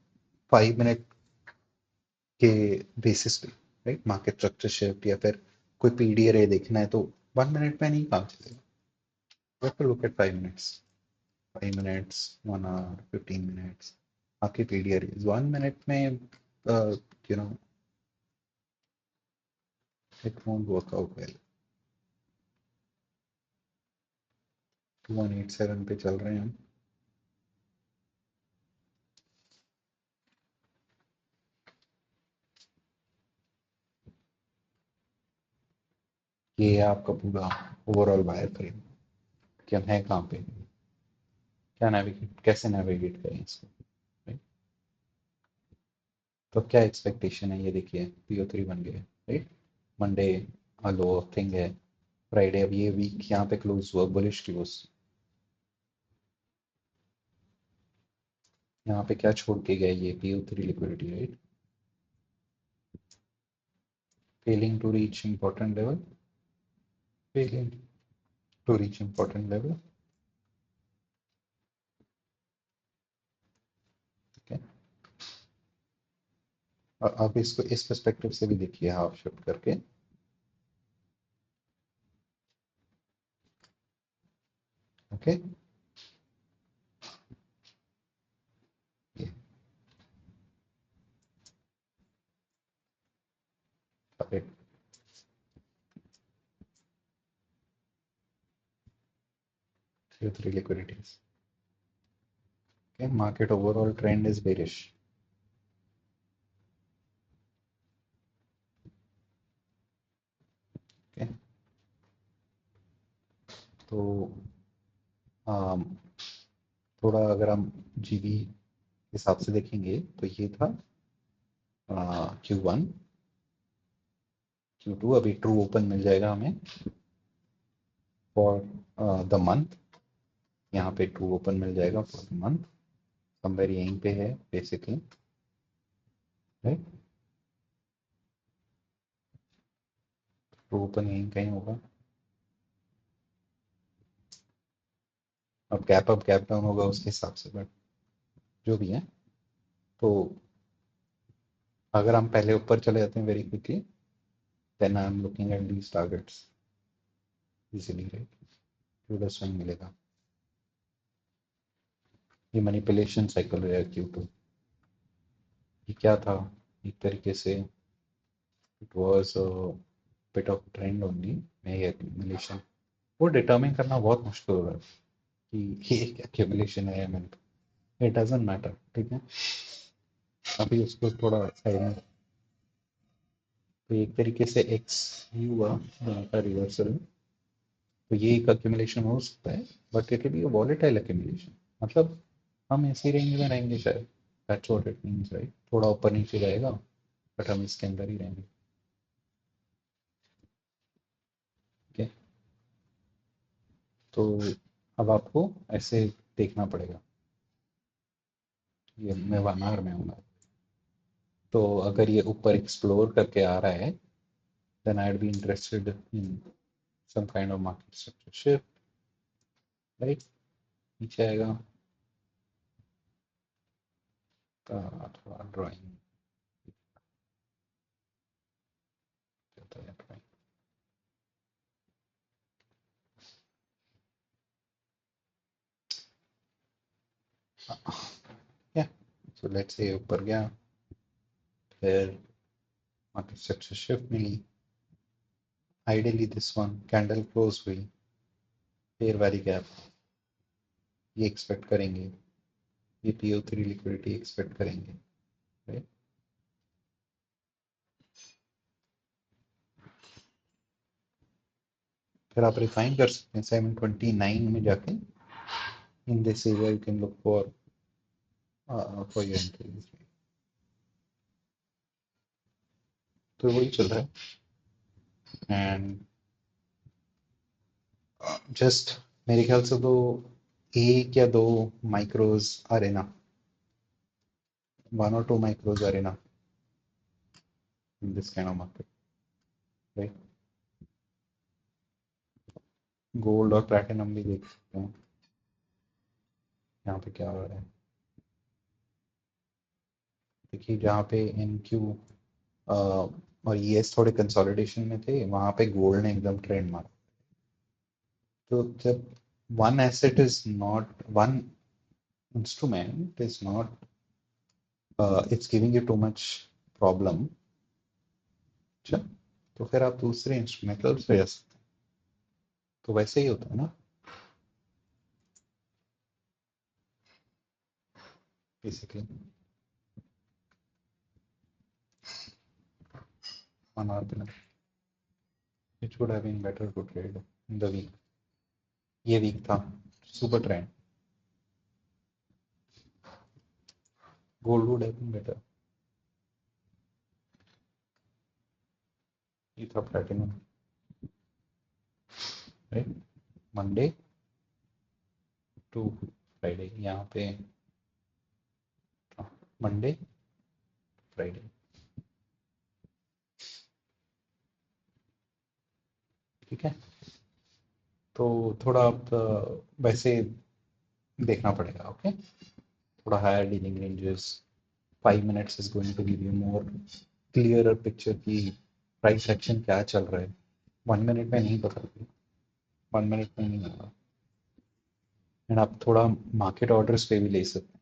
S1: 5 मिनट के बेसिस पे, राइट। मार्केट स्ट्रक्चर शिफ्ट या फिर कोई पीडी रे देखना है तो 1 मिनट में नहीं काम चलेगा। You have to look at 5 minutes, 5 minutes, 1 hour, 15 minutes। आपकी पीडी रे 1 मिनट में, you know, it won't work out well. 2187 पे चल रहे हैं हम। ये है आपका पूरा ओवरऑल बायर फ्रेम कि हम हैं कहाँ पे, क्या नेविगेट, कैसे नेविगेट करें इसको, राइट। तो क्या एक्सपेक्टेशन है, ये देखिए PO3 बन गए, राइट। मंडे लो थिंग है, फ्राइडे अब ये वीक यहाँ पे क्लोज हुआ बुलिश क्लोज। यहाँ पे क्या छोड़ के गए, ये PO3 liquidity, right. Failing to reach important level, failing to reach important level, ठीक है। और आप इसको इस पर्सपेक्टिव से भी देखिए, हाफ शिफ्ट करके, okay. PO3 liquidities, okay, market overall trend is bearish, okay। तो थोड़ा अगर हम जीबी हिसाब से देखेंगे तो ये था Q1 Q2, अभी ट्रू ओपन मिल जाएगा हमें फॉर द मंथ। यहाँ पे ट्रू ओपन मिल जाएगा फॉर द मंथ, समवेयर यहीं पे है बेसिकली, राइट। ट्रू ओपन यहीं कहीं होगा। अब गैप अप गैप डाउन होगा उसके हिसाब से, बट जो भी है, तो अगर हम पहले ऊपर चले जाते हैं very quickly, then I am looking at these targets easily, right. Trader swing मिलेगा। ये मैनिपुलेशन साइकिल है Q2। ये क्या था, एक तरीके से it was bit of trend only. मैं ये एक्यूमुलेशन वो डिटरमिन करना बहुत मुश्किल हो रहा है कि ये एक एक्यूमुलेशन है या नहीं। इट डजंट मैटर, ठीक है। अभी उसको थोड़ा साइड में, तो एक तरीके से एक्स ही हुआ यहाँ का रिवर्सल। तो ये एक accumulation हो सकता है, but it will be a volatile accumulation। मतलब हम इसी रेंज में रहेंगे शायद। That's what it means, right. थोड़ा ऊपर नीचे जाएगा, बट हम इसके अंदर ही रहेंगे। ओके, तो अब आपको ऐसे देखना पड़ेगा। ये मैं वनार में हूँ। तो अगर ये ऊपर एक्सप्लोर करके आ रहा है, then I would be interested in some kind of market structure shift, right. नीचे आएगा, थोड़ा ड्राइंग या। सो लेट्स से ऊपर गया, फिर मार्केट स्ट्रक्चर शिफ्ट मिली। Ideally this one candle close हुई, फेयर वैल्यू गैप ये एक्सपेक्ट करेंगे, ये PO3 लिक्विडिटी एक्सपेक्ट करेंगे, राइट। फिर आप रिफाइन कर सकते हैं 729 में जाके। In this area you can look for your entry. तो वही चल रहा है। एंड जस्ट मेरे ख्याल से तो एक या दो माइक्रोज are enough, 1 or 2 micros are enough in this kind of market, right? Gold और प्लैटिनम भी देख सकते हैं यहाँ पे क्या हो रहा है। देखिए जहाँ पे NQ और ES थोड़े कंसोलिडेशन में थे, वहां पे गोल्ड ने एकदम ट्रेंड मारा। तो जब one asset is not, one instrument is not, it's giving you too much problem, अच्छा, तो फिर आप दूसरे इंस्ट्रूमेंटल से जा सकते हैं। तो वैसे ही होता है ना बेसिकली। 1 hour पे ना, which would have been better to trade in the week। ये वीक था super trend, gold would have been better. ये था platinum, right. Monday to Friday यहाँ पे, मंडे फ्राइडे, ठीक है। तो थोड़ा आप वैसे देखना पड़ेगा, ओके। थोड़ा higher dealing ranges, 5 minutes is going to give you more clearer picture की प्राइस एक्शन क्या चल रहा है। 1 minute में नहीं पता, 1 minute में नहीं होगा। एंड आप थोड़ा मार्केट ऑर्डर्स पे भी ले सकते हैं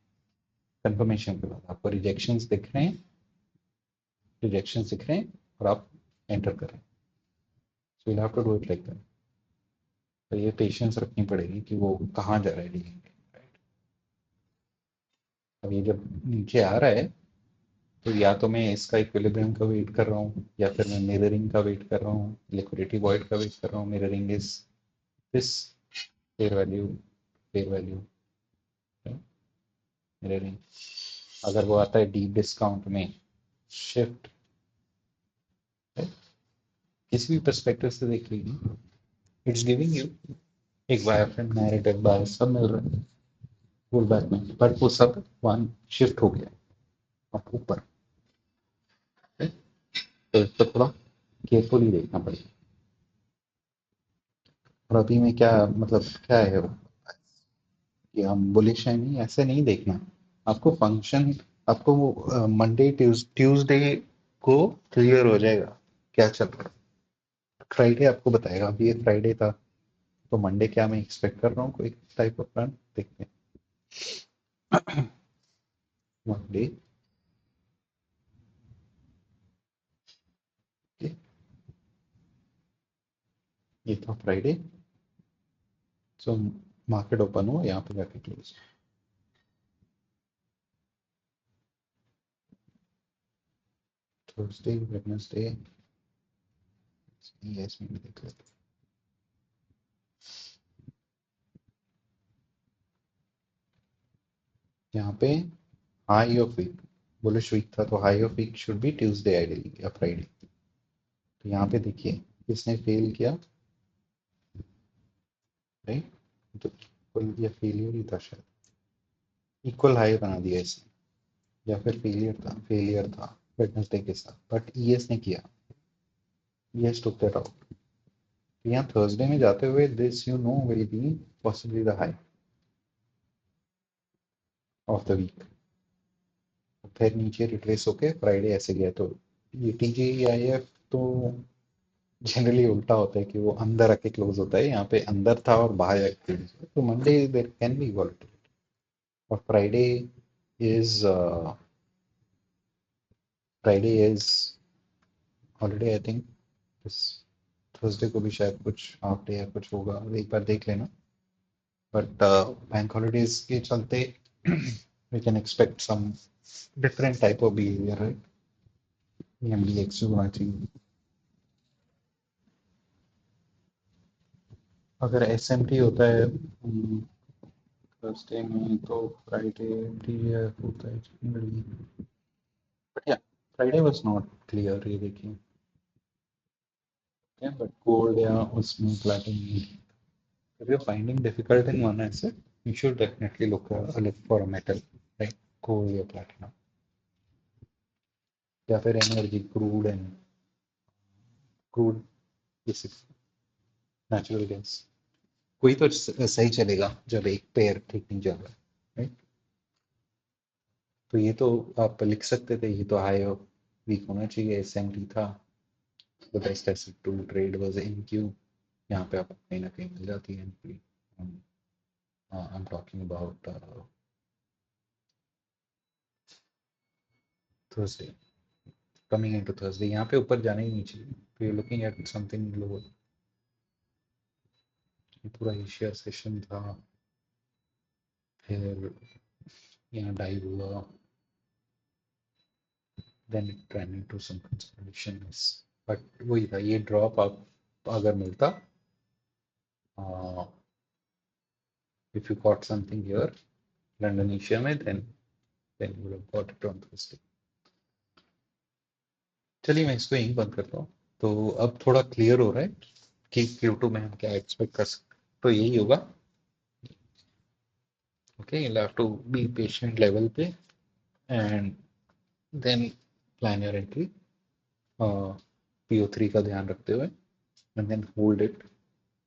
S1: कंफर्मेशन के बाद। आपको रिजेक्शंस दिख रहे हैं और आप एंटर करें। So you have to do it like that. तो ये पेशेंस रखनी पड़ेगी कि वो कहाँ जा रहा है डीलिंग, राइट। अब ये जब नीचे आ रहा है, तो या तो मैं इसका इक्विलिब्रियम का वेट कर रहा हूँ, या फिर मैं मिररिंग का वेट कर रहा हूँ, लिक्विडिटी वॉइड का वेट कर रहा हूँ। Mirroring is this, fair value, fair value, mirroring. अगर वो आता है डीप डिस्काउंट में शिफ्ट, किसी भी परस्पेक्टिव से देख लीजिए, इट्स गिविंग यू एक वायरफ्रेंड नैरेटिव बायस सब मिल रहा है पुल बैक में, बट वो सब वन शिफ्ट हो गया अब ऊपर, तो इसको थोड़ा केयरफुली देखना पड़ेगा। और अभी में क्या मतलब क्या है वो, कि हम बुलिश है नहीं, ऐसे नहीं देखना। आपको फंक्शन, आपको वो मंडे ट्यूसडे को क्लियर हो जाएगा क्या चल रहा है। फ्राइडे आपको बताएगा, अभी ये फ्राइडे था, तो मंडे क्या मैं एक्सपेक्ट कर रहा हूँ कोई टाइप ऑफ प्लान, देखते हैं। मंडे, ये था फ्राइडे, सो मार्केट ओपन हो यहाँ पे जाके क्लोज। थर्सडे, वेडनेसडे, यस में भी देख लेते हैं। यहाँ पे high of week, bullish week था तो high of week should be Tuesday ideally या फ्राइडे। तो यहाँ पे देखिए किसने फेल किया, राइट, तो इक्वल या फेलियर ही था शायद, इक्वल हाई बना दिया इसने, या फिर फेलियर था वेडनेसडे के साथ, बट ईएस ने किया, ईएस टुक दैट आउट। तो यहाँ थर्सडे में जाते हुए this you know will be possibly the high of the week, फिर नीचे रिट्रेस होके फ्राइडे ऐसे गया। तो ये टीजीआईएफ तो जनरली उल्टा होता है कि वो अंदर आके क्लोज होता है, यहाँ पे अंदर था और बाहर आके close हुआ। तो Monday there can be volatility, और is Friday is holiday I think. इस थर्सडे को भी शायद कुछ हाफ डे या कुछ होगा, एक बार देख लेना, बट बैंक हॉलीडेज के चलते we can expect some different type of behavior, right? MDX होना चाहिए। अगर एसएमटी होता है थर्सडे में तो फ्राइडे डीएफ होता है जनरली, बट या फ्राइडे वाज नॉट क्लियर, ये देखिए, बट गोल्ड या उसमें platinum, if you're finding difficult in one asset, you should definitely look for a metal like gold या platinum, या फिर एनर्जी, क्रूड, नेचुरल गैस, कोई तो सही चलेगा जब एक पेयर ठीक नहीं चल रहा है, राइट। तो ये तो आप लिख सकते थे, ये तो हाई ऑफ वीक होना चाहिए, एसएमटी था, the best asset to trade was NQ, यहाँ पे आपको कहीं ना कहीं मिल जाती है entry. I am talking about Thursday, coming into Thursday, यहाँ पे ऊपर जाने ही नहीं चाहिए, तो you looking at something lower. ये पूरा एशिया सेशन था, फिर यहाँ डाइव हुआ, then it run into some consolidation, but वही था, ये ड्रॉप आप अगर मिलता, if you got something here London Asia में, then you have got it on Thursday. चलिए मैं इसको यहीं बंद करता हूँ। तो अब थोड़ा क्लियर हो रहा है कि Q2 में हम क्या एक्सपेक्ट कर सकते, तो यही होगा। Okay, you'll have to be patient level पे, and then plan your entry PO3 का ध्यान रखते हुए, and then hold it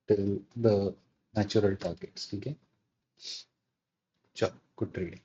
S1: till the natural targets, ठीक है। चलो, गुड ट्रेडिंग।